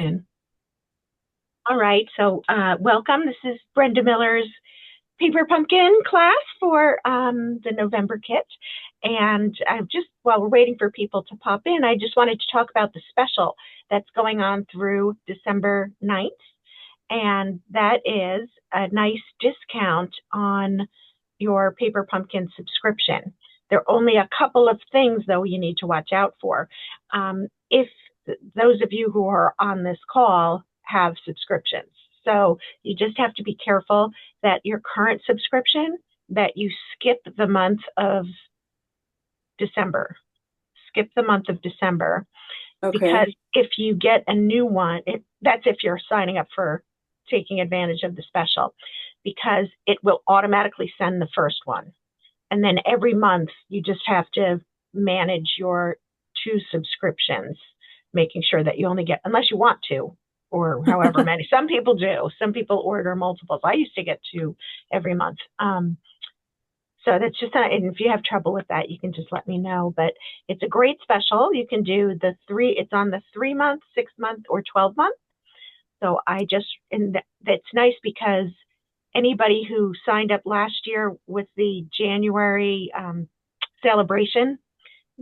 All right, so welcome. This is Brenda Miller's Paper Pumpkin class for the November kit. And while we're waiting for people to pop in, I just wanted to talk about the special that's going on through December 9th. And that is a nice discount on your Paper Pumpkin subscription. There are only a couple of things, though, you need to watch out for. If those of you who are on this call have subscriptions. So you just have to be careful that your current subscription, that you skip the month of December. Skip the month of December. Okay. Because if you get a new one, that's if you're signing up for taking advantage of the special, because it will automatically send the first one. And then every month you just have to manage your 2 subscriptions, making sure that you only get, unless you want to, or however many. Some people do. Some people order multiples. I used to get 2 every month. So that's just, and if you have trouble with that, you can just let me know. But it's a great special. You can do it's on the 3-month, 6-month, or 12-month. So that's nice because anybody who signed up last year with the January celebration,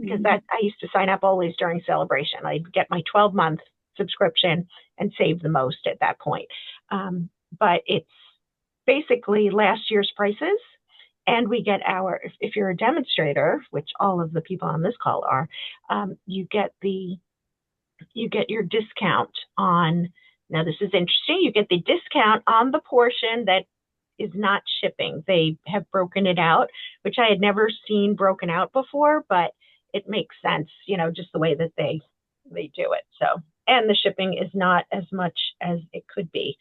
because I used to sign up always during celebration. I'd get my 12-month subscription and save the most at that point. But it's basically last year's prices. And we get if you're a demonstrator, which all of the people on this call are, you get your discount on, now this is interesting, you get the discount on the portion that is not shipping. They have broken it out, which I had never seen broken out before, but it makes sense, just the way that they do it. So, and the shipping is not as much as it could be.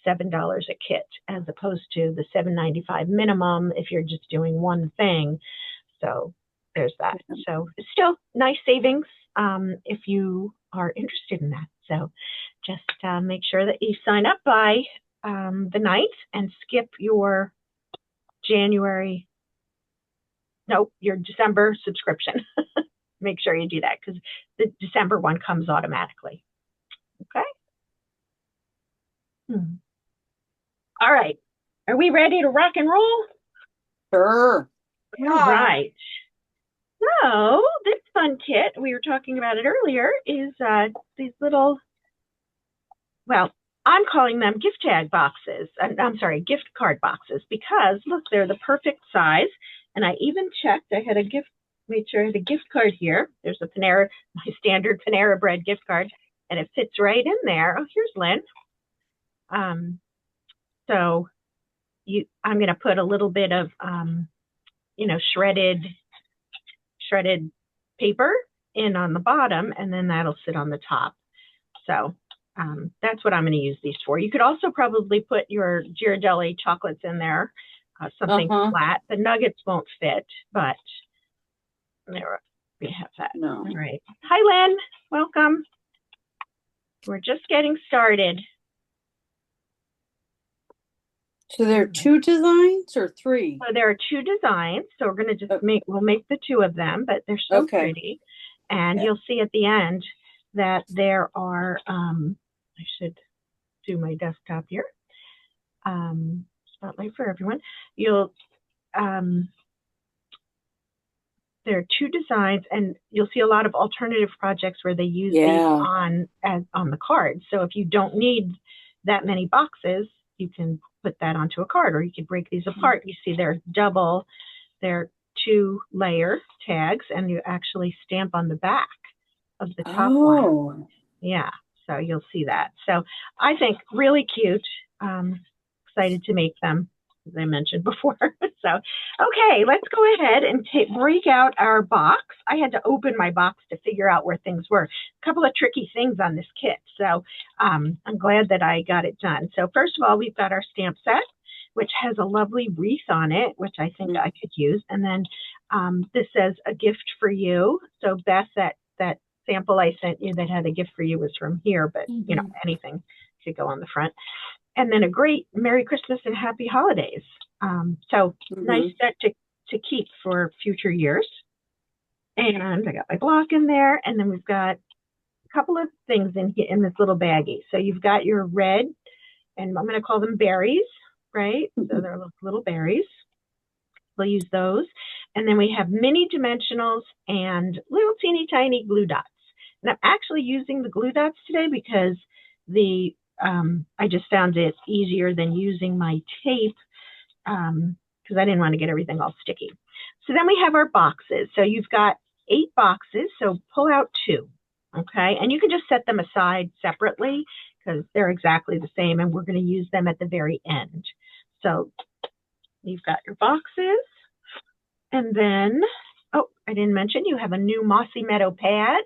$7 a kit as opposed to the $7.95 minimum if you're just doing one thing. So there's that. So it's still nice savings if you are interested in that. So just make sure that you sign up by the 9th and skip your your December subscription. Make sure you do that because the December one comes automatically. Okay. All right. Are we ready to rock and roll? Sure. All right. So this fun kit, we were talking about it earlier, is these little, well, I'm calling them gift tag boxes. I'm sorry, gift card boxes, because look, they're the perfect size. And I even checked, made sure I had a gift card here. There's a Panera, my standard Panera Bread gift card, and it fits right in there. Oh, here's Lynn. So I'm going to put a little bit of, shredded paper in on the bottom, and then that'll sit on the top. So that's what I'm going to use these for. You could also probably put your Ghirardelli chocolates in there, something flat. The nuggets won't fit, but there we have that. No. All right. Hi, Lynn. Welcome. We're just getting started. So there are 2 designs or 3? So there are 2 designs. So we're going to just we'll make the 2 of them, but they're so pretty. And you'll see at the end that there are, I should do my desktop here. Spotlight for everyone. There are 2 designs, and you'll see a lot of alternative projects where they use these on the card. So if you don't need that many boxes, you can put that onto a card, or you could break these apart. You see they're 2-layer tags, and you actually stamp on the back of the top one. Yeah, so you'll see that. So I think really cute. Excited to make them, as I mentioned before. So, okay, let's go ahead and break out our box. I had to open my box to figure out where things were. A couple of tricky things on this kit. So I'm glad that I got it done. So first of all, we've got our stamp set, which has a lovely wreath on it, which I think I could use. And then this says a gift for you. So Beth, that sample I sent you that had a gift for you was from here, but anything could go on the front. And then a great Merry Christmas and Happy Holidays. Nice set to keep for future years. And I got my block in there, and then we've got couple of things in here in this little baggie. So you've got your red, and I'm going to call them berries, right? So they're little berries. We'll use those. And then we have mini dimensionals and little teeny tiny glue dots. And I'm actually using the glue dots today because I just found it easier than using my tape because I didn't want to get everything all sticky. So then we have our boxes. So you've got 8 boxes, so pull out 2, okay? And you can just set them aside separately because they're exactly the same, and we're going to use them at the very end. So you've got your boxes, and then, oh, I didn't mention you have a new Mossy Meadow pad.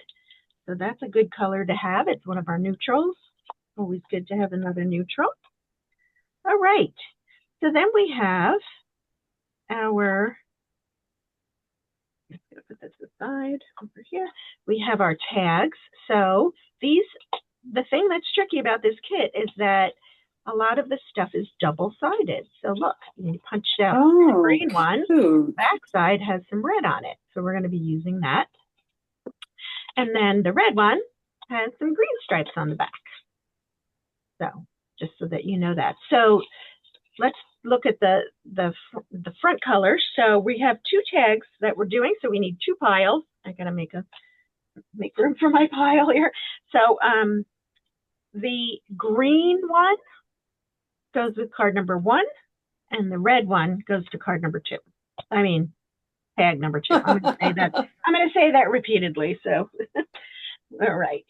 So that's a good color to have. It's one of our neutrals. Always good to have another neutral. All right. So then we have our, let's put this aside over here. We have our tags. So the thing that's tricky about this kit is that a lot of the stuff is double-sided. So look, you punched out the green one. The back side has some red on it. So we're going to be using that. And then the red one has some green stripes on the back. So just so that you know that. So let's look at the front colors. So we have 2 tags that we're doing. So we need 2 piles. I gotta make room for my pile here. So the green one goes with card number 1, and the red one goes to card number 2. I mean, tag number 2. I'm gonna say that repeatedly. So all right.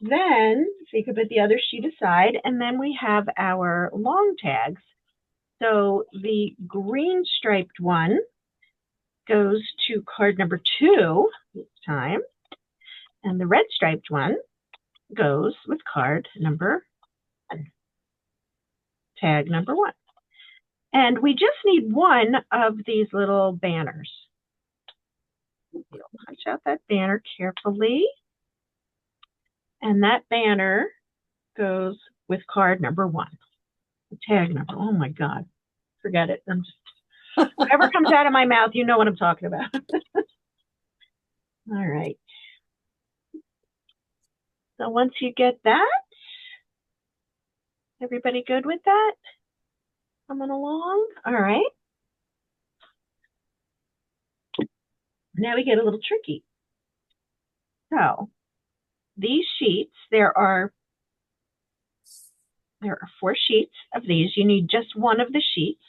Then so you can put the other sheet aside, and then we have our long tags. So the green striped one goes to card number 2 this time, and the red striped one goes with card number 1, tag number 1. And we just need one of these little banners. You'll punch out that banner carefully. And that banner goes with card number 1. The tag number. Oh my God. Forget it. Whatever comes out of my mouth, you know what I'm talking about. All right. So once you get that, everybody good with that? Coming along? All right. Now we get a little tricky. So these sheets, there are 4 sheets of these. You need just one of the sheets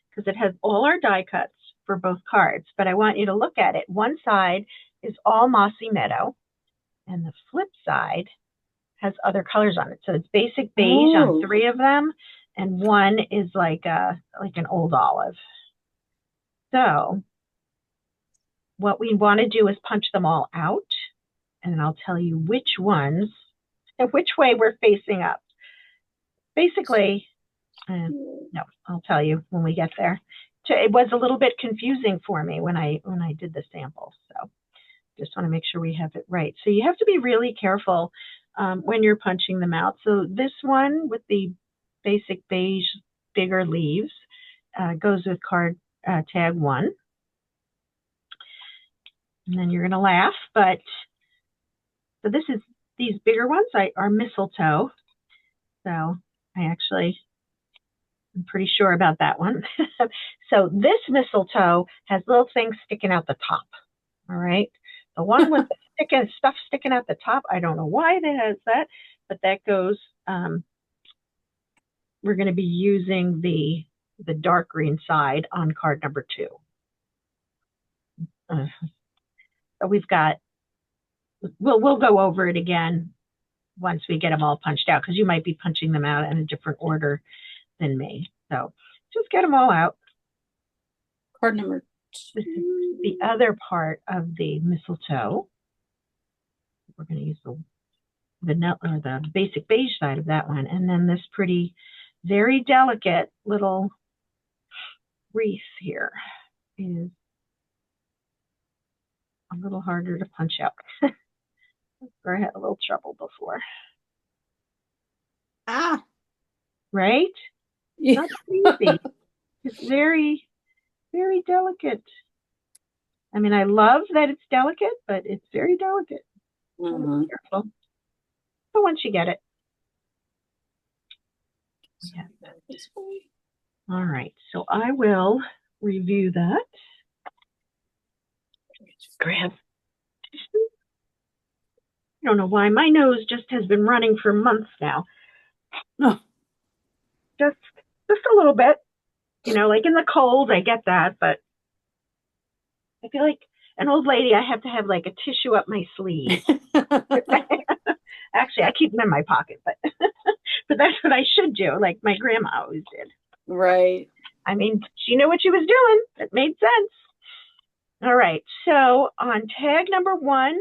because it has all our die cuts for both cards. But I want you to look at it. One side is all Mossy Meadow, and the flip side has other colors on it. So it's basic beige on 3 of them, and one is like an old olive. So what we want to do is punch them all out, and I'll tell you which ones and which way we're facing up. Basically, no, I'll tell you when we get there. It was a little bit confusing for me when I did the sample. So just want to make sure we have it right. So you have to be really careful when you're punching them out. So this one with the basic beige, bigger leaves goes with card tag 1. And then you're going to laugh, but so these bigger ones are mistletoe. So I'm pretty sure about that one. So this mistletoe has little things sticking out the top. All right. The one with the stuff sticking out the top, I don't know why that has that, but that goes, we're going to be using the dark green side on card number 2. So we've got, we'll go over it again once we get them all punched out because you might be punching them out in a different order than me. So just get them all out. Card number 2. This is the other part of the mistletoe. We're going to use the basic beige side of that one, and then this pretty, very delicate little wreath here is a little harder to punch out. Where I had a little trouble before. Right? Yeah. Not easy. It's very, very delicate. I mean, I love that it's delicate, but it's very delicate. Careful. but once you get it. Yeah. All right, so I will review that. Grab. I don't know why my nose just has been running for months now. Oh. Just a little bit. You know, like in the cold, I get that, but I feel like an old lady, I have to have like a tissue up my sleeve. Actually, I keep them in my pocket, but but that's what I should do, like my grandma always did. Right. I mean, she knew what she was doing. It made sense. All right, so on tag number 1,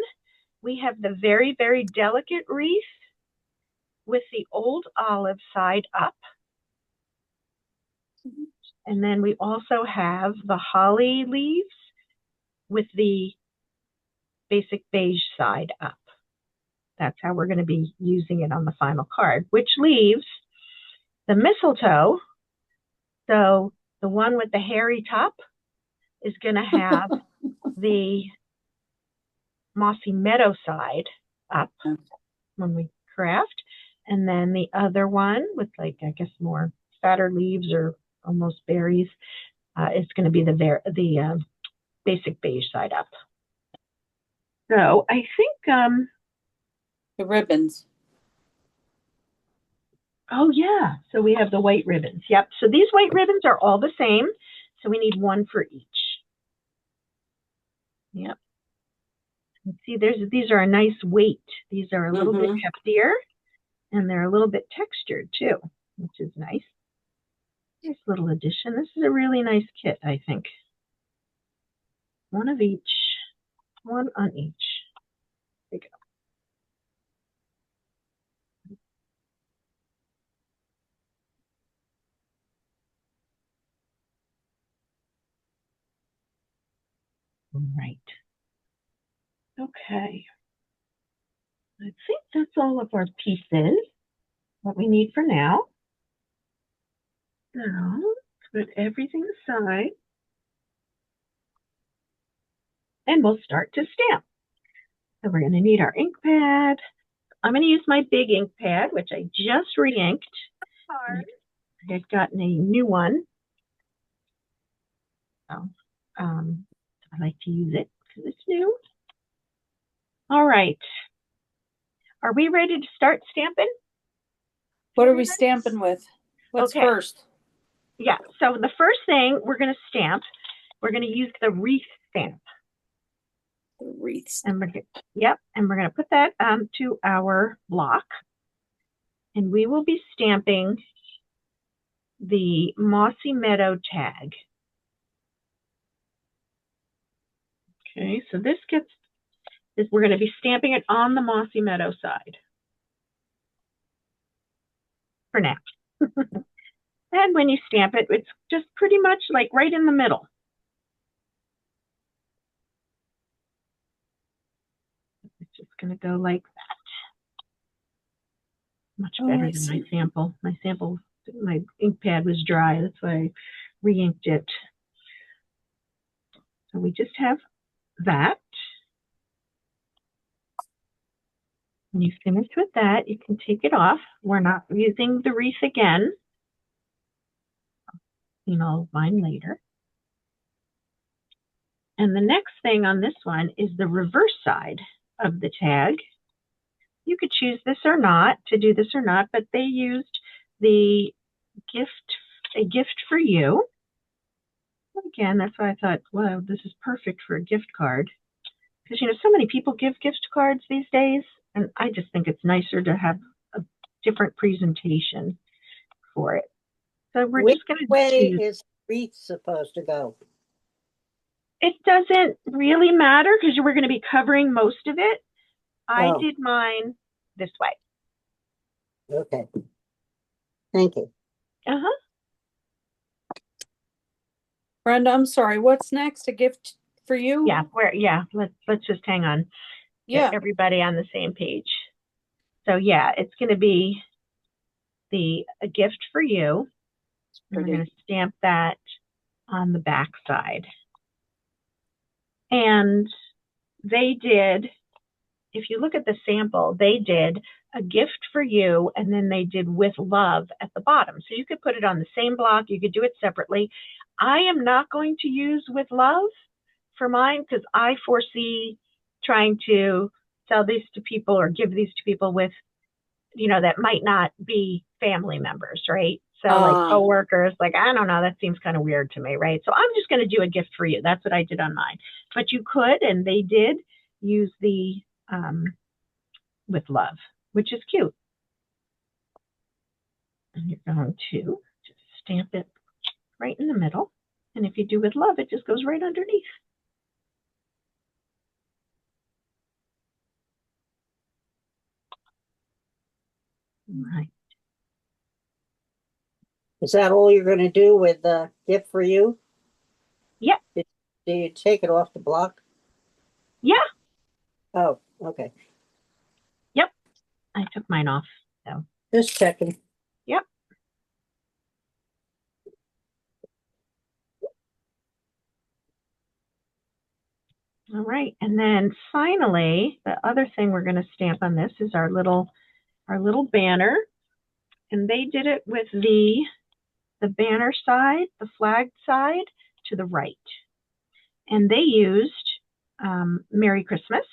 we have the very, very delicate wreath with the old olive side up. And then we also have the holly leaves with the basic beige side up. That's how we're going to be using it on the final card, which leaves the mistletoe. So the one with the hairy top is going to have the mossy meadow side up when we craft. And then the other one with, like, I guess more fatter leaves or almost berries is going to be the basic beige side up. So I think the ribbons. Oh yeah, so we have the white ribbons. Yep, so these white ribbons are all the same. So we need one for each. Yep. And see, these are a nice weight. These are a little bit heftier, and they're a little bit textured too, which is nice. Nice little addition. This is a really nice kit, I think. One of each, one on each. There you go. All right. Okay. I think that's all of our pieces, what we need for now. So, put everything aside. And we'll start to stamp. So we're going to need our ink pad. I'm going to use my big ink pad, which I just re-inked. I had gotten a new one. So I like to use it because it's new. All right. Are we ready to start stamping? What are we stamping with? What's first? Yeah, so the first thing we're going to stamp, we're going to use the wreath stamp. The wreaths. And we're going to put that onto our block. And we will be stamping the Mossy Meadow tag. Okay, so we're going to be stamping it on the Mossy Meadow side for now. And when you stamp it, it's just pretty much like right in the middle. It's just going to go like that. Much better than my sample. My ink pad was dry. That's why I re-inked it. So we just have that. When you finish with that, you can take it off. We're not using the wreath again. I'll mine later. And the next thing on this one is the reverse side of the tag. You could choose this or not, to do this or not, but they used a gift for you. Again, that's why I thought, wow, this is perfect for a gift card. Because, so many people give gift cards these days, and I just think it's nicer to have a different presentation for it. So we're just going to Which way is wreath supposed to go? It doesn't really matter because we're going to be covering most of it. I did mine this way. Okay. Thank you. Brenda, I'm sorry. What's next? A gift for you? Yeah, let's just hang on. Yeah. Get everybody on the same page. So yeah, it's going to be a gift for you. And we're going to stamp that on the back side. And they did if you look at the sample, they did a gift for you, and then they did with love at the bottom. So you could put it on the same block. You could do it separately. I am not going to use with love for mine because I foresee trying to sell these to people or give these to people with, that might not be family members, right? So like coworkers, like, I don't know, that seems kind of weird to me, right? So I'm just going to do a gift for you. That's what I did on mine. But you could, and they did use the with love, which is cute. And you're going to just stamp it right in the middle. And if you do with love, it just goes right underneath. Right. Is that all you're going to do with the gift for you? Yep. Do you take it off the block? Yeah. Oh, okay. Yep. I took mine off. So Just checking. yep. All right. And then finally, the other thing we're going to stamp on this is our little banner. And they did it with the banner side, the flag side to the right. And they used Merry Christmas.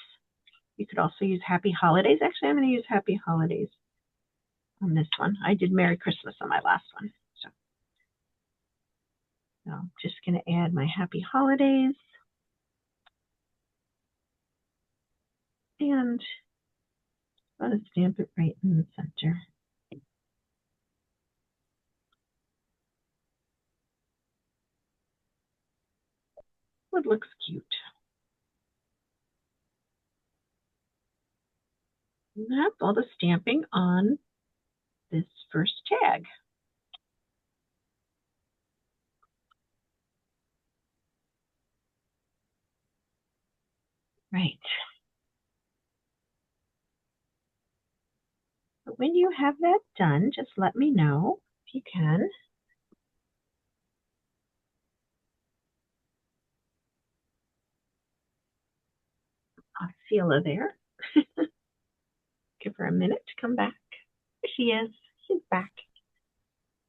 You could also use Happy Holidays. Actually, I'm going to use Happy Holidays on this one. I did Merry Christmas on my last one. So I'm just going to add my Happy Holidays. And I'm going to stamp it right in the center. It looks cute. And that's all the stamping on this first tag. Right. But when you have that done, just let me know if you can. Sheila there. Give her a minute to come back. There she is. She's back.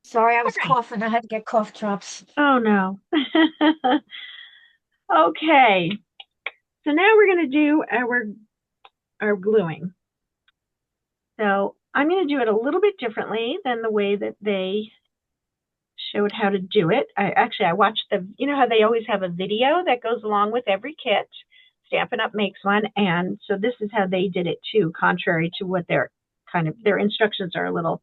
Sorry, I was Okay. coughing. I had to get cough drops. Oh no. Okay. So now we're going to do our gluing. So I'm going to do it a little bit differently than the way that they showed how to do it. I watched how they always have a video that goes along with every kit. Stampin' Up! Makes one, and so this is how they did it too, contrary to what their instructions are a little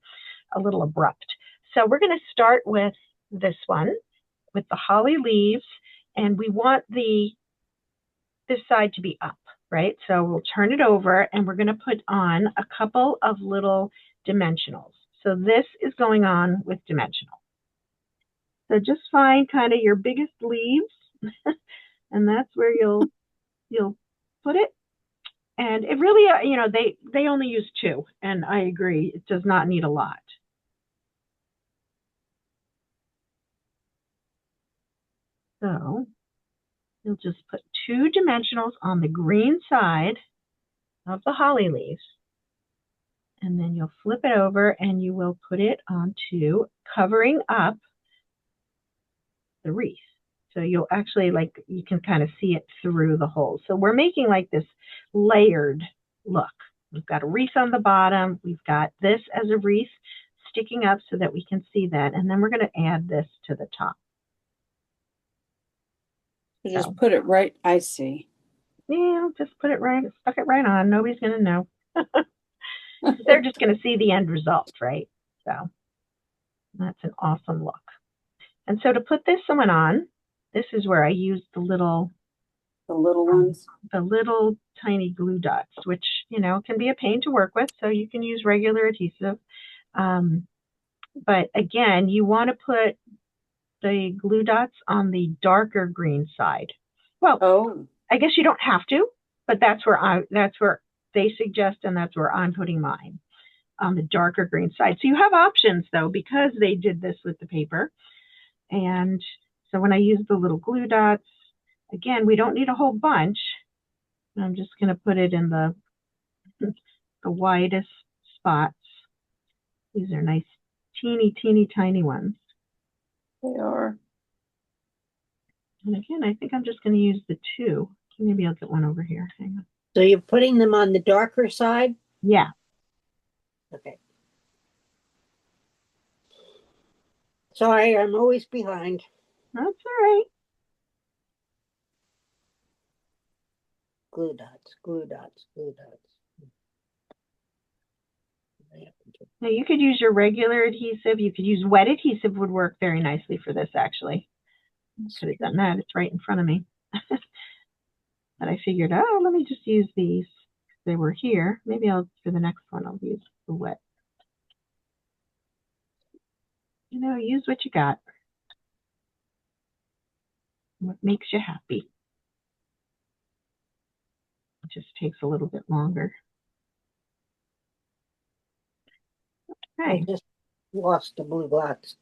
abrupt. So we're going to start with this one, with the holly leaves, and we want this side to be up, right? So we'll turn it over, and we're going to put on a couple of little dimensionals. So this is going on with dimensional. So just find kind of your biggest leaves, and that's where you'll put it. And it really, they only use 2, and I agree, it does not need a lot. So you'll just put 2 dimensionals on the green side of the holly leaves, and then you'll flip it over and you will put it onto, covering up the wreath. So you'll actually, you can kind of see it through the holes. So we're making like this layered look. We've got a wreath on the bottom. We've got this as a wreath sticking up so that we can see that. And then we're going to add this to the top. So just put it right, I see. Yeah, just put it right, stuck it right on. Nobody's going to know. They're just going to see the end result, right? So that's an awesome look. And so to put this one on, this is where I use the little ones, the little tiny glue dots, which, can be a pain to work with. So you can use regular adhesive. But again, you want to put the glue dots on the darker green side. Well, I guess you don't have to, but that's where they suggest, and that's where I'm putting mine, on the darker green side. So you have options though, because they did this with the paper. And so when I use the little glue dots, again, we don't need a whole bunch. I'm just going to put it in the the widest spots. These are nice, teeny, teeny, tiny ones. They are. And again, I think I'm just going to use the two. Maybe I'll get one over here. Hang on. So you're putting them on the darker side? Yeah. Okay. Sorry, I'm always behind. That's all right. Glue dots, glue dots, glue dots. Now you could use your regular adhesive. You could use wet adhesive would work very nicely for this actually. Could have done that. It's right in front of me. But I figured, oh, let me just use these. They were here. Maybe for the next one, I'll use the wet. You know, use what you got. What makes you happy. It just takes a little bit longer. I Okay. just lost the blue dots.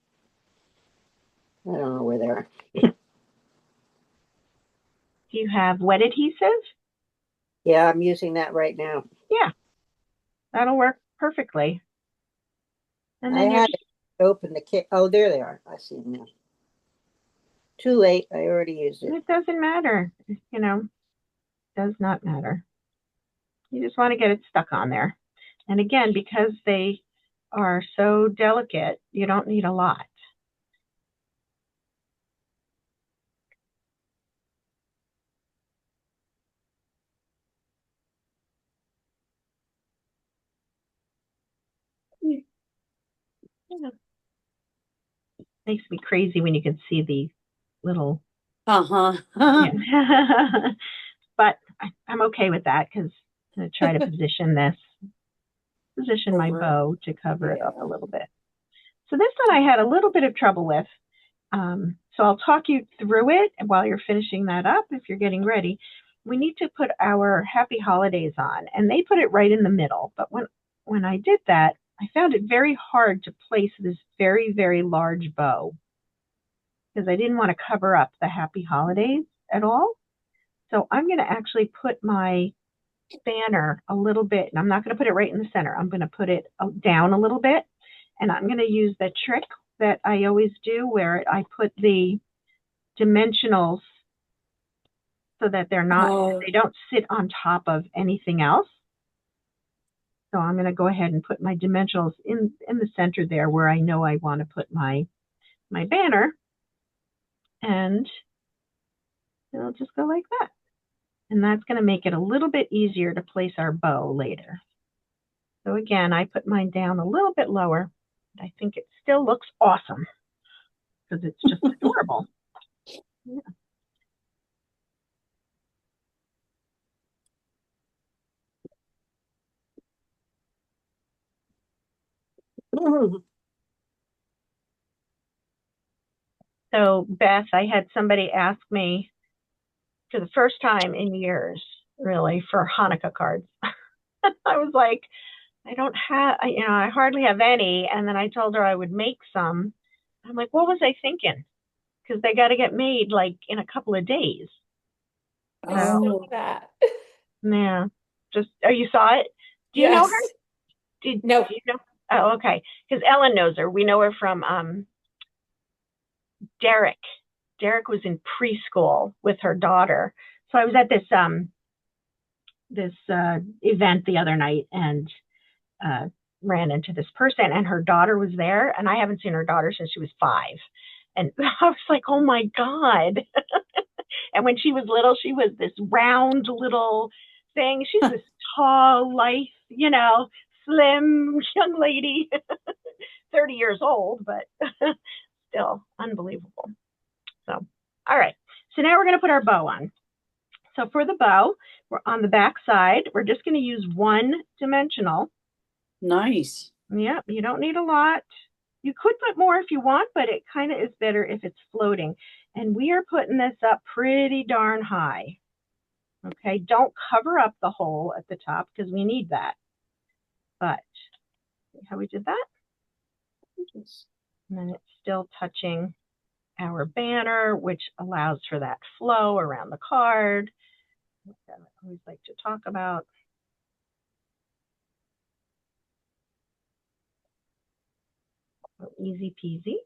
I don't know where they are. Do you have wet adhesive? Yeah, I'm using that right now. Yeah, that'll work perfectly. And I then had to open the kit. Oh, there they are. I see them now. Too late. I already used it. it doesn't matter. You know, does not matter. You just want to get it stuck on there. And again, because they are so delicate, you don't need a lot. Yeah. Makes me crazy when you can see the little. Uh-huh. Yeah. But I'm okay with that because I'm going to try to position my Over. bow to cover it up Yeah. a little bit. So this one I had a little bit of trouble with. So I'll talk you through it while you're finishing that up. If you're getting ready, we need to put our happy holidays on, and they put it right in the middle. But when I did that, I found it very hard to place this very, very large bow because I didn't want to cover up the happy holidays at all. So I'm going to actually put my banner a little bit, and I'm not going to put it right in the center. I'm going to put it down a little bit, and I'm going to use the trick that I always do where I put the dimensionals so that they don't sit on top of anything else. So I'm going to go ahead and put my dimensionals in the center there where I know I want to put my banner, and it'll just go like that. And that's going to make it a little bit easier to place our bow later. So again, I put mine down a little bit lower. I think it still looks awesome because it's just adorable. Yeah. So Beth, I had somebody ask me for the first time in years, really, for Hanukkah cards. I was like, I don't have, I hardly have any. And then I told her I would make some. I'm like, what was I thinking? Because they got to get made like in a couple of days. I So, saw that. yeah, you saw it? Do you know her? Yes. Do you know? Oh, okay. Because Ellen knows her. We know her from Derek. Derek was in preschool with her daughter. So I was at this event the other night and ran into this person, and her daughter was there, and I haven't seen her daughter since she was 5. And I was like, oh my God. And when she was little, she was this round little thing. She's this tall, lithe, slim young lady, 30 years old, but still unbelievable. So, all right. So now we're going to put our bow on. So for the bow, we're on the back side. We're just going to use one dimensional. Nice. Yep, you don't need a lot. You could put more if you want, but it kind of is better if it's floating. And we are putting this up pretty darn high. Okay, don't cover up the hole at the top because we need that. But see how we did that? And then it's still touching our banner, which allows for that flow around the card that I always like to talk about. So easy peasy.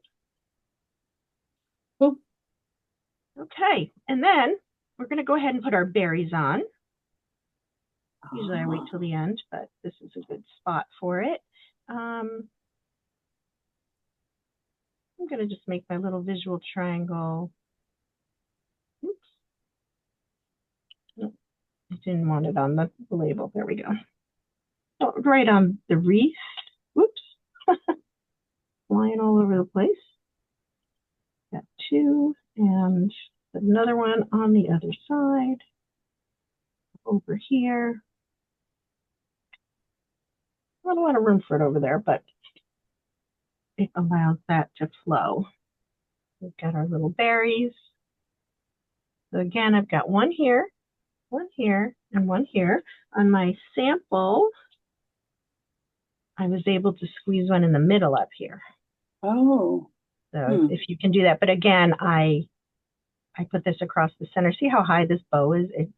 Cool. Okay, and then we're going to go ahead and put our berries on. Usually I wait till the end, but this is a good spot for it. I'm going to just make my little visual triangle. Oops. Oh, I didn't want it on the label. There we go. Oh, right on the wreath. Whoops. Flying all over the place. Got two, and another one on the other side. Over here. Not a lot of room for it over there, but it allows that to flow. We've got our little berries. So again, I've got one here, and one here. On my sample, I was able to squeeze one in the middle up here. Oh. So if you can do that. But again, I put this across the center. See how high this bow is? It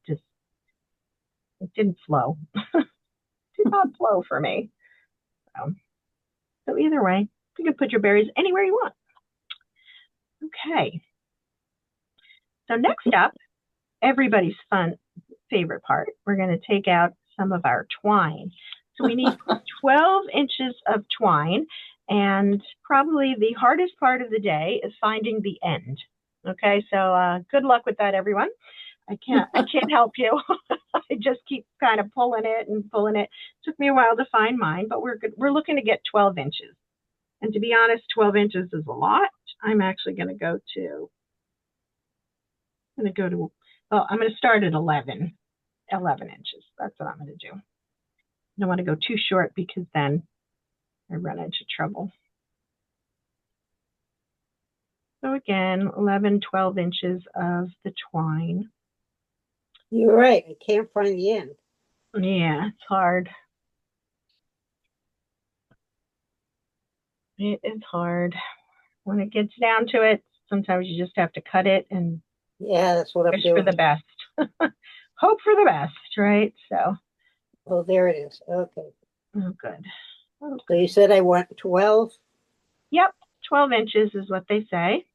didn't flow. Did not flow for me. So either way, you can put your berries anywhere you want. Okay. So next up, everybody's favorite part, we're going to take out some of our twine. So we need 12 inches of twine, and probably the hardest part of the day is finding the end. Okay, so good luck with that, everyone. I can't help you. I just keep kind of pulling it and pulling it. Took me a while to find mine, but we're looking to get 12 inches. And to be honest, 12 inches is a lot. I'm actually going to go to, well, I'm going to start at 11 inches. That's what I'm going to do. I don't want to go too short because then I run into trouble. So again, 11, 12 inches of the twine. You're right. I can't find the end. Yeah, it's hard. It is hard. When it gets down to it, sometimes you just have to cut it and Yeah, that's what I'm wish doing. for the best. Hope for the best, right? So. Oh, there it is. Okay. Oh, good. Oh, So you said I want 12? yep, 12 inches is what they say.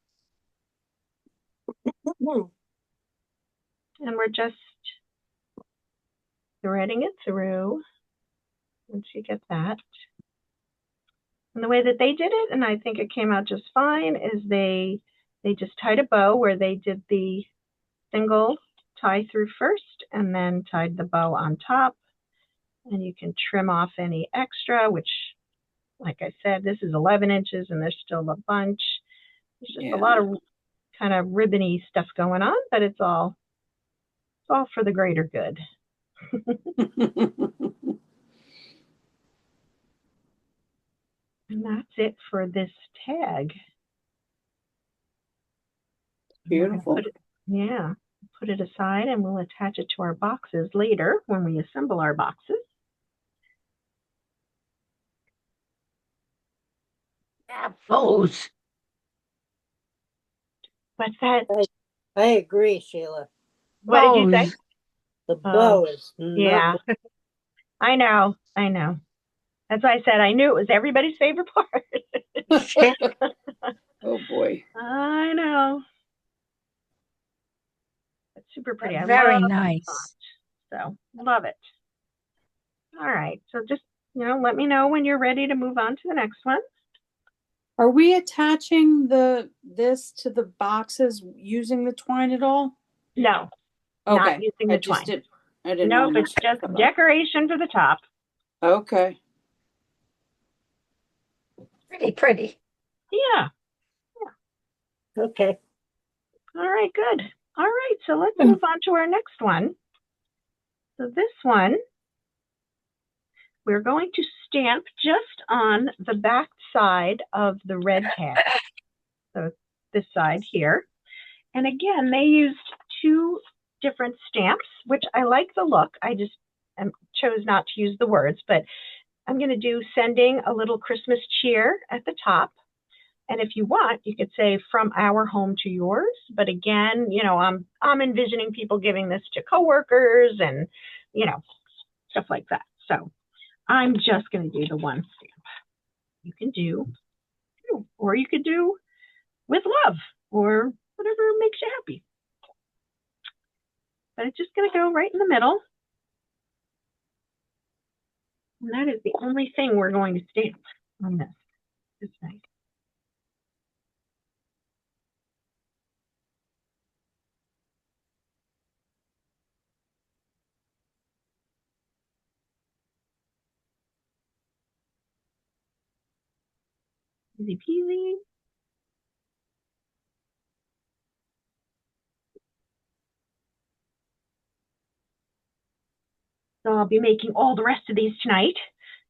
And we're just threading it through once you get that. And the way that they did it, and I think it came out just fine, is they just tied a bow where they did the single tie through first and then tied the bow on top. And you can trim off any extra, which, like I said, this is 11 inches and there's still a bunch. There's just a lot of kind of ribbony stuff going on, but it's all for the greater good. And that's it for this tag. Beautiful. Put it aside and we'll attach it to our boxes later when we assemble our boxes. Apples. What's that? I agree, Sheila. What did you say? The bow is Yeah. I know. That's why I said I knew it was everybody's favorite part. Oh boy. I know. It's super pretty. I Very love nice. the font. So love it. All right. So just, let me know when you're ready to move on to the next one. Are we attaching this to the boxes using the twine at all? No. Okay. Not using the twine. I didn't No, know. it's just decoration for the top. Okay. Pretty. Yeah. Okay. All right, good. All right, so let's move on to our next one. So this one, we're going to stamp just on the back side of the red tag. So this side here. And again, they used two different stamps, which I like the look. I just chose not to use the words, but I'm going to do sending a little Christmas cheer at the top. And if you want, you could say from our home to yours. But again, I'm envisioning people giving this to coworkers and, stuff like that. So I'm just going to do the one stamp. You can do you. Or you could do with love or whatever makes you happy. But it's just going to go right in the middle. And that is the only thing we're going to stamp on this. It's nice. Easy peasy. So I'll be making all the rest of these tonight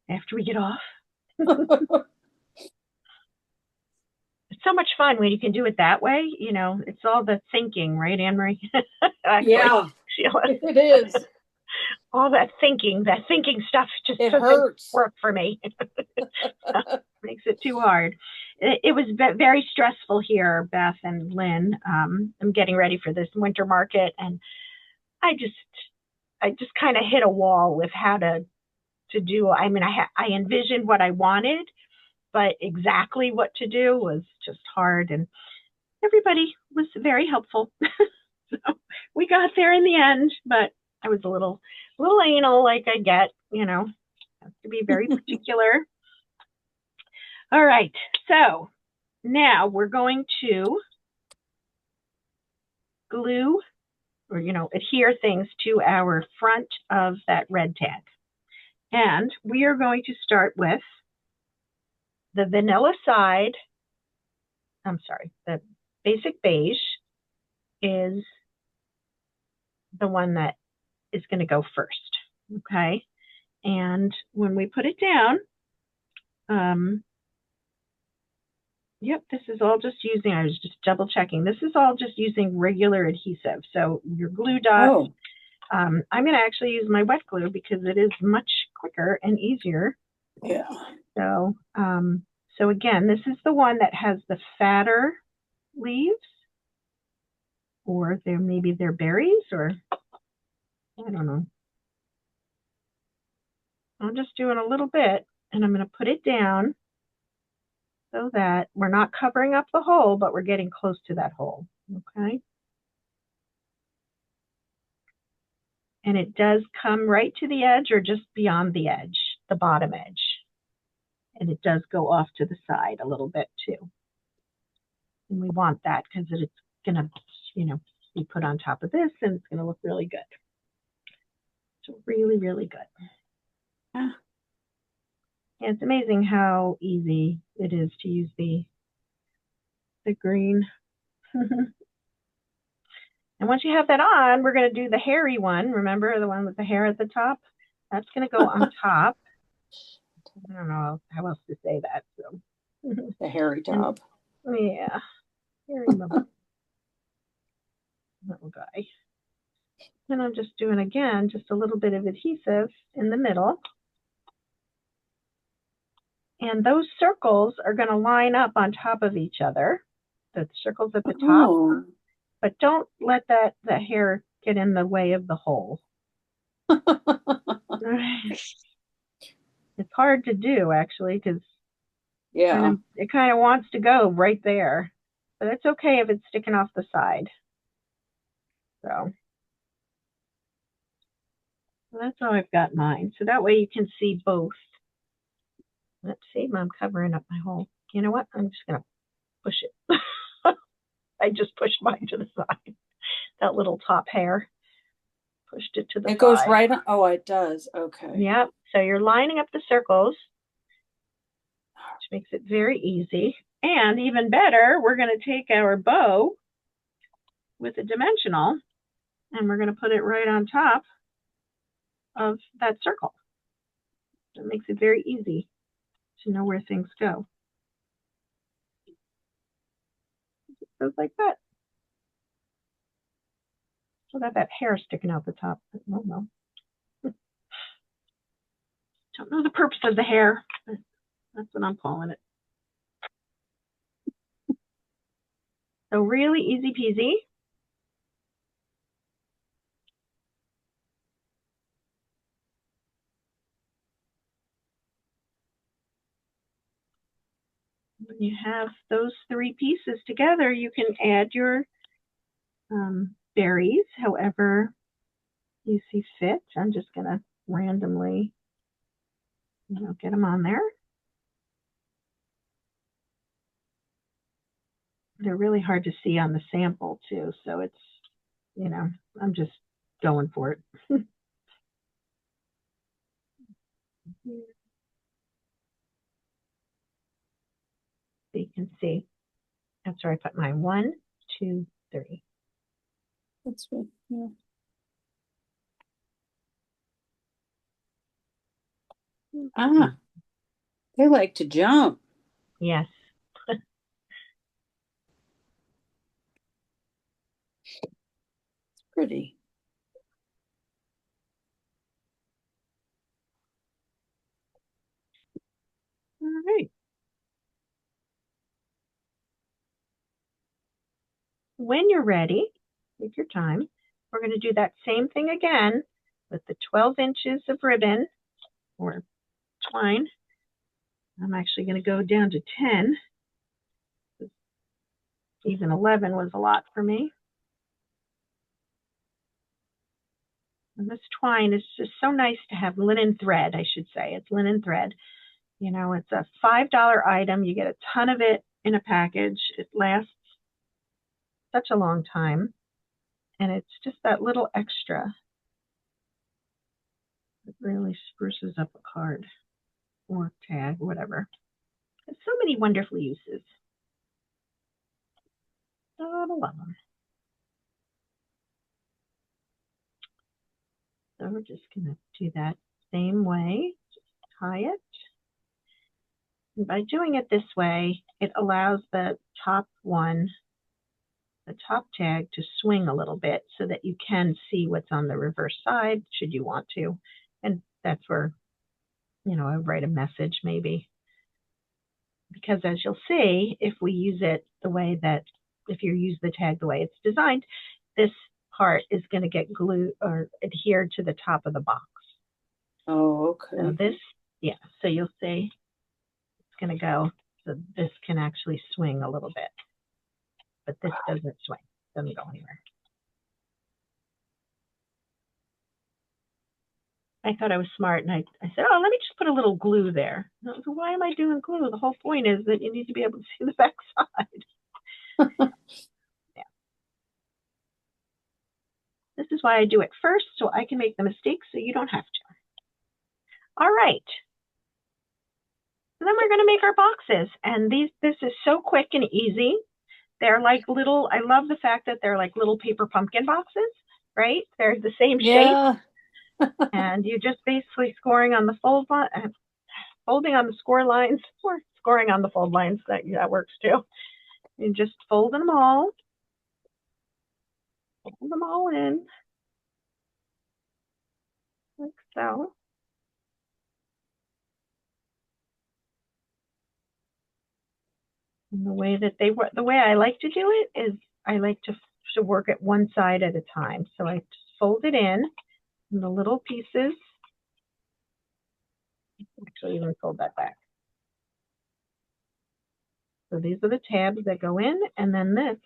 after we get off. It's so much fun when you can do it that way. You know, it's all the thinking, right, Anne-Marie? Actually, Yeah, Sheila. it is. All that thinking stuff just It doesn't hurts. work for me. Makes it too hard. It was very stressful here, Beth and Lynn. I'm getting ready for this winter market, and I just kind of hit a wall with how to do. I mean, I envisioned what I wanted, but exactly what to do was just hard, and everybody was very helpful. So we got there in the end, but I was a little anal, like I get, you know, have to be very particular. All right, so now we're going to glue or, you know, adhere things to our front of that red tag. And we are going to start with the vanilla side. I'm sorry, the basic beige is the one that is going to go first. Okay. And when we put it down, yep, this is all just using, I was just double checking. This is all just using regular adhesive. So your glue dots, I'm going to actually use my wet glue because it is much quicker and easier. Yeah. So, so again, this is the one that has the fatter leaves, or maybe they're berries, or I don't know. I'm just doing a little bit, and I'm going to put it down so that we're not covering up the hole, but we're getting close to that hole. Okay. And it does come right to the edge or just beyond the edge, the bottom edge. And it does go off to the side a little bit too. And we want that because it's going to, you know, be put on top of this and it's going to look really good. So really, really good. Yeah. Yeah, it's amazing how easy it is to use the green. And once you have that on, we're going to do the hairy one. Remember the one with the hair at the top? That's going to go on top. I don't know how else to say that. So The hairy top. yeah, hairy little guy. And I'm just doing again just a little bit of adhesive in the middle. And those circles are going to line up on top of each other. The circles at the top. Oh. But don't let the hair get in the way of the hole. It's hard to do actually because Yeah. it kind of wants to go right there, but it's okay if it's sticking off the side. So that's how I've got mine. So that way you can see both. Let's see, I'm covering up my hole. You know what? I'm just gonna push it. I just pushed mine to the side. That little top hair. Pushed it to the side. It goes right on. Oh, it does. Okay. Yep. So you're lining up the circles, which makes it very easy. And even better, we're going to take our bow with a dimensional and we're going to put it right on top of that circle. That makes it very easy to know where things go. It goes like that. So that hair sticking out the top. I don't know. Don't know the purpose of the hair, but that's what I'm calling it. So really easy peasy. When you have those three pieces together, you can add your berries however you see fit. I'm just going to randomly, get them on there. They're really hard to see on the sample too, so it's, I'm just going for it. So you can see, that's where I put mine. 1, 2, 3. That's good. Yeah. Ah, they like to jump. Yes. It's pretty. All right. When you're ready, take your time. We're going to do that same thing again with the 12 inches of ribbon or twine. I'm actually going to go down to 10. Even 11 was a lot for me. And this twine is just so nice to have. Linen thread, I should say. It's linen thread. It's a $5 item. You get a ton of it in a package. It lasts such a long time. And it's just that little extra. It really spruces up a card or tag, whatever. There's so many wonderful uses. Gotta love them. So we're just going to do that same way. Just tie it. And by doing it this way, it allows the top tag to swing a little bit so that you can see what's on the reverse side should you want to. And that's where, I write a message maybe. Because as you'll see, if we use it the way that, if you use the tag the way it's designed, this part is going to get glued or adhered to the top of the box. Oh, okay. So so you'll see it's going to go, so this can actually swing a little bit. But this doesn't swing, doesn't go anywhere. I thought I was smart, and I said, oh, let me just put a little glue there. And I was like, why am I doing glue? The whole point is that you need to be able to see the back side. Yeah. This is why I do it first, so I can make the mistakes so you don't have to. All right. And then we're going to make our boxes. And this is so quick and easy. They're like little, I love the fact that they're like little paper pumpkin boxes, right? They're the same shape. And you're just basically scoring on the folding on the score lines, or scoring on the fold lines. That works too. You just fold them all in, like so. And the way I like to do it is I like to work it one side at a time. So I just fold it in the little pieces. Actually, even fold that back. So these are the tabs that go in, and then this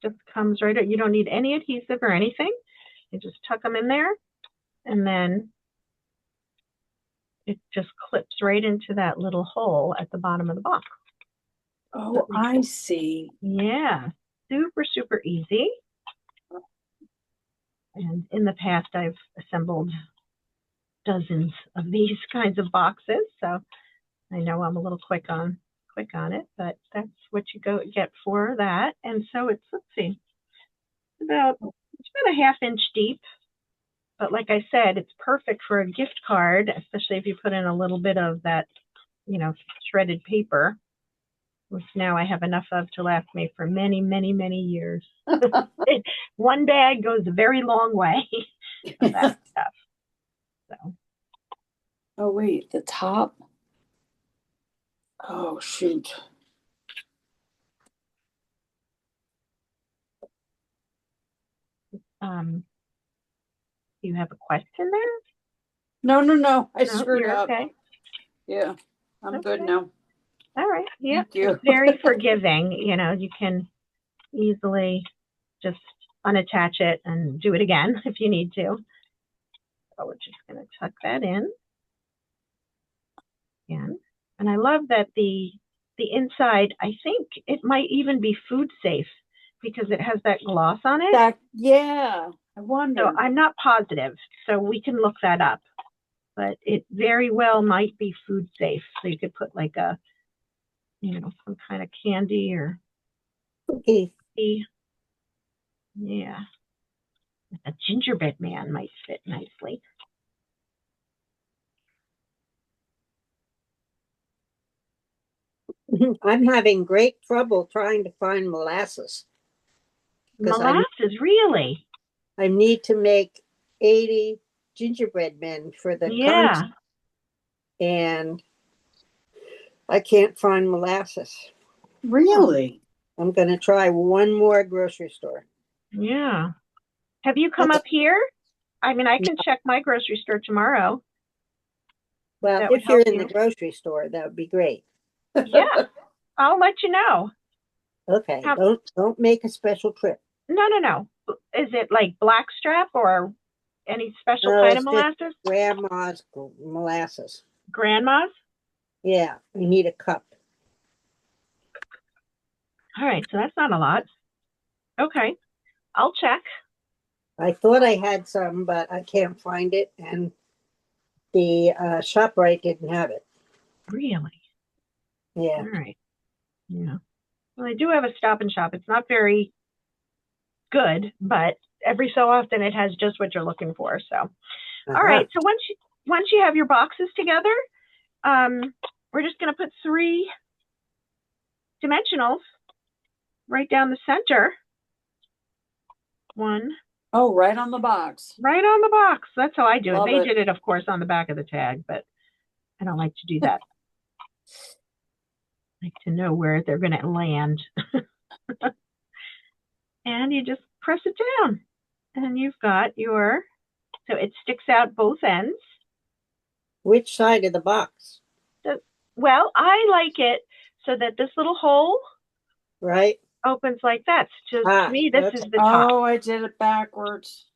just comes right out. You don't need any adhesive or anything. You just tuck them in there, and then it just clips right into that little hole at the bottom of the box. Oh, I see. Yeah, super, super easy. And in the past, I've assembled dozens of these kinds of boxes, so I know I'm a little quick on it, but that's what you get for that. And so it's, let's see, it's about a ½ inch deep. But like I said, it's perfect for a gift card, especially if you put in a little bit of that, shredded paper, which now I have enough of to last me for many, many, many years. One bag goes a very long way of that stuff. So. Oh, wait, the top? Oh, shoot. Do you have a question there? No. I No, screwed you're up. okay. Yeah, I'm good now. All right. Yeah. Thank you. It's very forgiving. You know, you can easily just unattach it and do it again if you need to. So we're just going to tuck that in. Again. And I love that the inside, I think it might even be food safe because it has that gloss on it. Yeah, I So wonder. I'm not positive, so we can look that up. But it very well might be food safe. So you could put like a, you know, some kind of candy or Okay. yeah. A gingerbread man might fit nicely. I'm having great trouble trying to find molasses. 'Cause Molasses, really? I need to make 80 gingerbread men for the Yeah. contest, and I can't find molasses. Really? I'm going to try one more grocery store. Yeah. Have you come up here? I mean, I can check my grocery store tomorrow. Well, That would if you're help in you. the grocery store, that would be great. Yeah, I'll let you know. Okay. How- Don't make a special trip. No. Is it like blackstrap or any special No, kind it's of just molasses? grandma's molasses. Grandma's? Yeah, I need a cup. All right, so that's not a lot. Okay, I'll check. I thought I had some, but I can't find it, and the ShopRite didn't have it. Really? Yeah. All right. Yeah. Well, I do have a Stop and Shop. It's not very good, but every so often it has just what you're looking for. So, all right. So once you have your boxes together, we're just going to put 3 dimensionals right down the center. 1. Oh, right on the box. Right on the box. That's how I do it. Love They it. did it, of course, on the back of the tag, but I don't like to do that. I like to know where they're going to land. And you just press it down. And you've got your, so it sticks out both ends. Which side of the box? Well, I like it so that this little hole Right? opens like that. So to me, this okay. is the top. Oh, I did it backwards.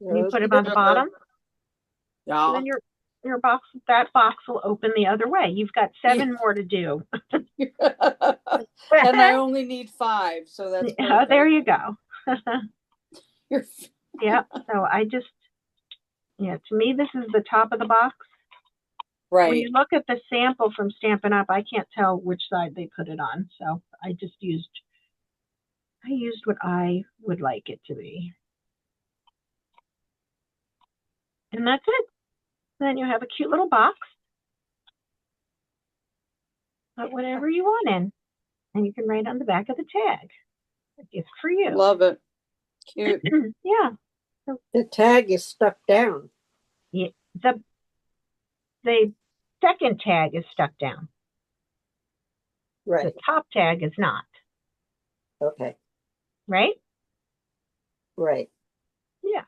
And you put them Okay. on the bottom. Yeah. And then your box, that box will open the other way. You've got 7 more to do. And I only need 5, so that's Oh, there perfect. you go. You're- Yeah. So I just, yeah, to me, this is the top of the box. When Right. you look at the sample from Stampin' Up, I can't tell which side they put it on. So I used what I would like it to be. And that's it. Then you have a cute little box. Put whatever you want in. And you can write on the back of the tag. A gift for you. Love it. Cute. Yeah. The tag is stuck down. Yeah. The second tag is stuck down. Right. The top tag is not. Okay. Right? Right. Yeah.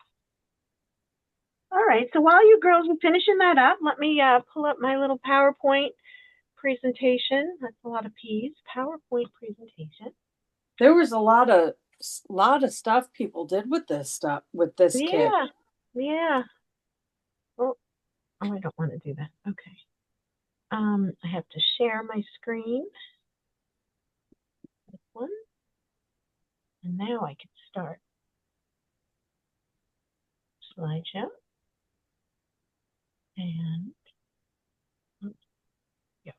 All right. So while you girls are finishing that up, let me pull up my little PowerPoint presentation. That's a lot of P's. PowerPoint presentation. There was a lot of stuff people did with this kit. Yeah. Oh, I don't want to do that. Okay. I have to share my screen. This one. And now I can start slideshow. And yeah,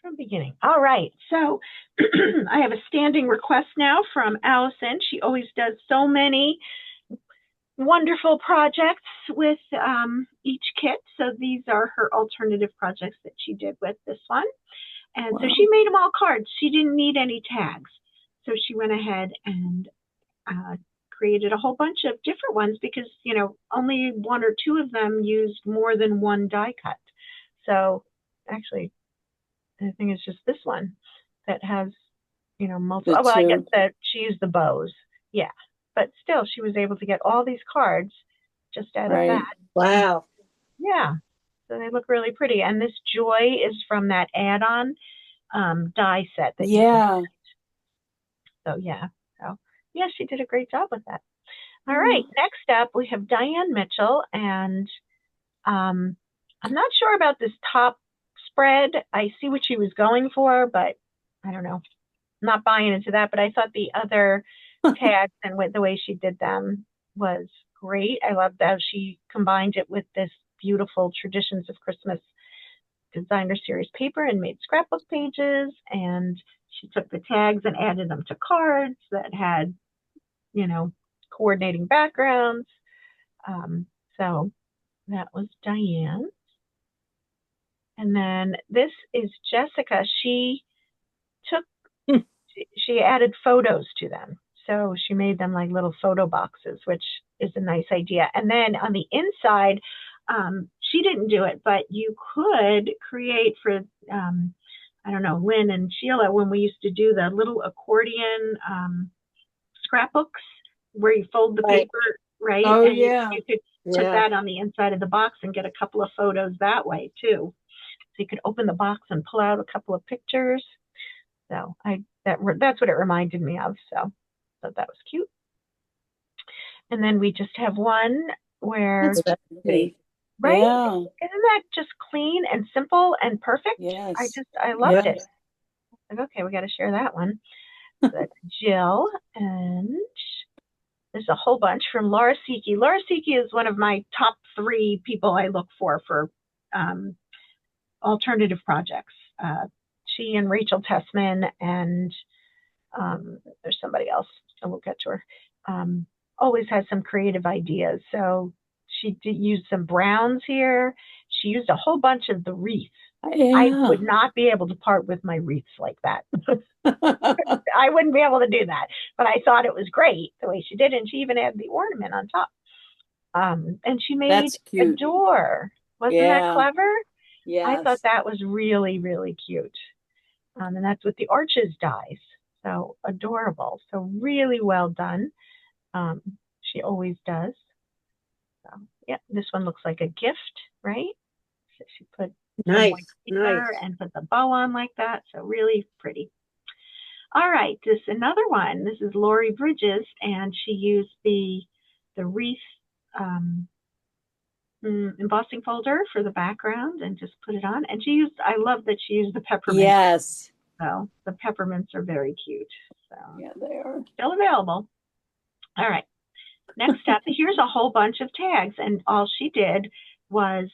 from beginning. All right. So I have a standing request now from Allison. She always does so many wonderful projects with each kit. So these are her alternative projects that she did with this one. And so she made them all cards. She didn't need any tags. So she went ahead and created a whole bunch of different ones because, you know, only 1 or 2 of them used more than 1 die cut. So actually, I think it's just this one that has, you know, multiple. Well, I guess that she used the bows. Yeah. But still, she was able to get all these cards just out of that. Wow. Yeah. So they look really pretty. And this Joy is from that add-on die set that you can Yeah. get. So yeah. So yeah, she did a great job with that. All right. Next up, we have Diane Mitchell, and I'm not sure about this top spread. I see what she was going for, but I don't know. I'm not buying into that. But I thought the other tags and with the way she did them was great. I loved how she combined it with this beautiful Traditions of Christmas designer series paper and made scrapbook pages. And she took the tags and added them to cards that had, you know, coordinating backgrounds. So that was Diane. And then this is Jessica. She took, she added photos to them. So she made them like little photo boxes, which is a nice idea. And then on the inside, she didn't do it, but you could create for, I don't know, Lynn and Sheila, when we used to do the little accordion scrapbooks where you fold the Right. paper, right? Oh, and yeah. you could put Yeah. that on the inside of the box and get a couple of photos that way too. So you could open the box and pull out a couple of pictures. So that's what it reminded me of. So I thought that was cute. And then we just have one where, That's pretty. right? Yeah. Isn't that just clean and simple and perfect? Yes. I loved Yeah. it. Like, okay, we got to share that one. So that's Jill, and there's a whole bunch from Laura Siki. Laura Siki is one of my top 3 people I look for alternative projects. She and Rachel Tessman, and there's somebody else, I will get to her, always has some creative ideas. So she did use some browns here. She used a whole bunch of the wreaths. I Yeah. would not be able to part with my wreaths like that. I wouldn't be able to do that, but I thought it was great the way she did, and she even had the ornament on top. And she made That's a cute. door. Wasn't that Yeah. clever? I Yes. thought that was really, really cute. And that's with the Arches dies. So adorable. So really well done. She always does. So yeah, this one looks like a gift, right? So she put some white Nice. paper Nice. and put the bow on like that. So really pretty. All right, this another one. This is Lori Bridges, and she used the wreath embossing folder for the background and just put it on. And I love that she used the peppermint. Yes. So the peppermints are very cute. So Yeah, they are. still available. All right. Next up, here's a whole bunch of tags, and all she did was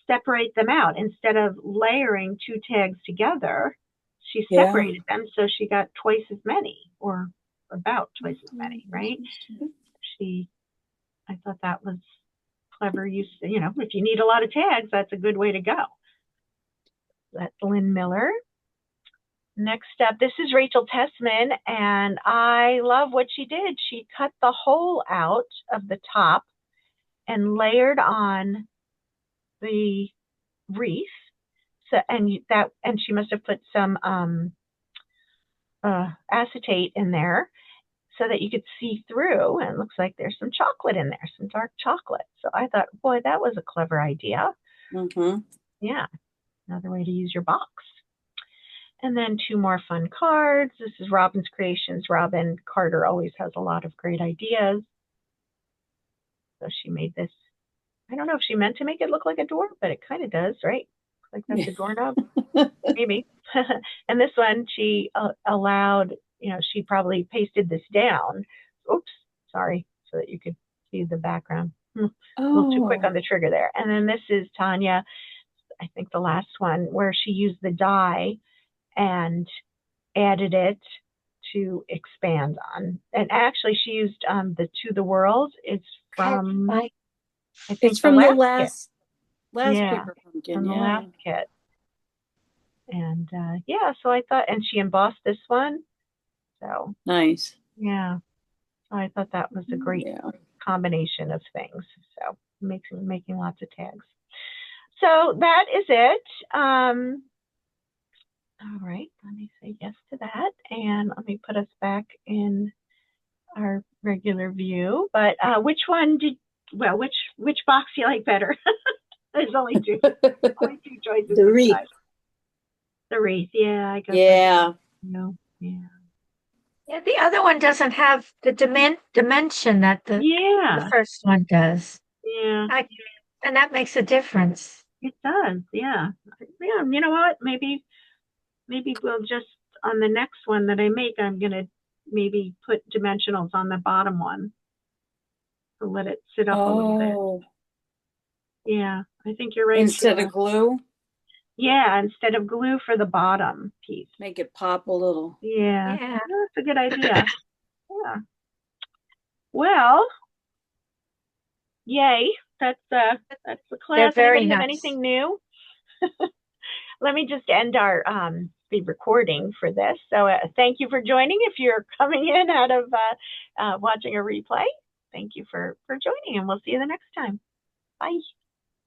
separate them out. Instead of layering 2 tags together, she Yeah. separated them, so she got twice as many, or about twice as many, right? I thought that was clever use. You know, if you need a lot of tags, that's a good way to go. That's Lynn Miller. Next up, this is Rachel Tessman, and I love what she did. She cut the hole out of the top and layered on the wreath. So, and she must have put some acetate in there so that you could see through. And it looks like there's some chocolate in there, some dark chocolate. So I thought, boy, that was a clever idea. Mm-hmm. Yeah, another way to use your box. And then 2 more fun cards. This is Robin's Creations. Robin Carter always has a lot of great ideas. So she made this. I don't know if she meant to make it look like a door, but it kind of does, right? Like that's a doorknob, maybe. And this one, she allowed, she probably pasted this down. Oops, sorry, so that you could see the background. A little too quick on the trigger there. And then this is Tanya, I think the last one, where she used the die and added it to expand on. And actually, she used the To the World. It's from, I think, it's from the last last paper pumpkin. from the last kit. And so I thought, and she embossed this one. So nice. Yeah, so I thought that was a great combination of things. So making lots of tags. So that is it. All right, let me say yes to that, and let me put us back in our regular view. But which box do you like better? There's only two choices. The wreath. inside. The wreath, yeah, I guess. Yeah. No, yeah. Yeah, the other one doesn't have the dimension that the Yeah, first one does. yeah, And that makes a difference. it does. Yeah, yeah. You know what? Maybe we'll just on the next one that I make, I'm gonna maybe put dimensionals on the bottom one to let it sit up a little bit. Oh, Yeah, I think you're right. instead Sheila. of glue, Yeah, instead of glue for the bottom piece. make it pop a little. Yeah, Yeah. that's a good idea. Yeah. Well, yay. That's the They're class. very Anybody have nice. anything new? Let me just end our the recording for this. So thank you for joining. If you're coming in out of watching a replay, thank you for joining, and we'll see you the next time. Bye.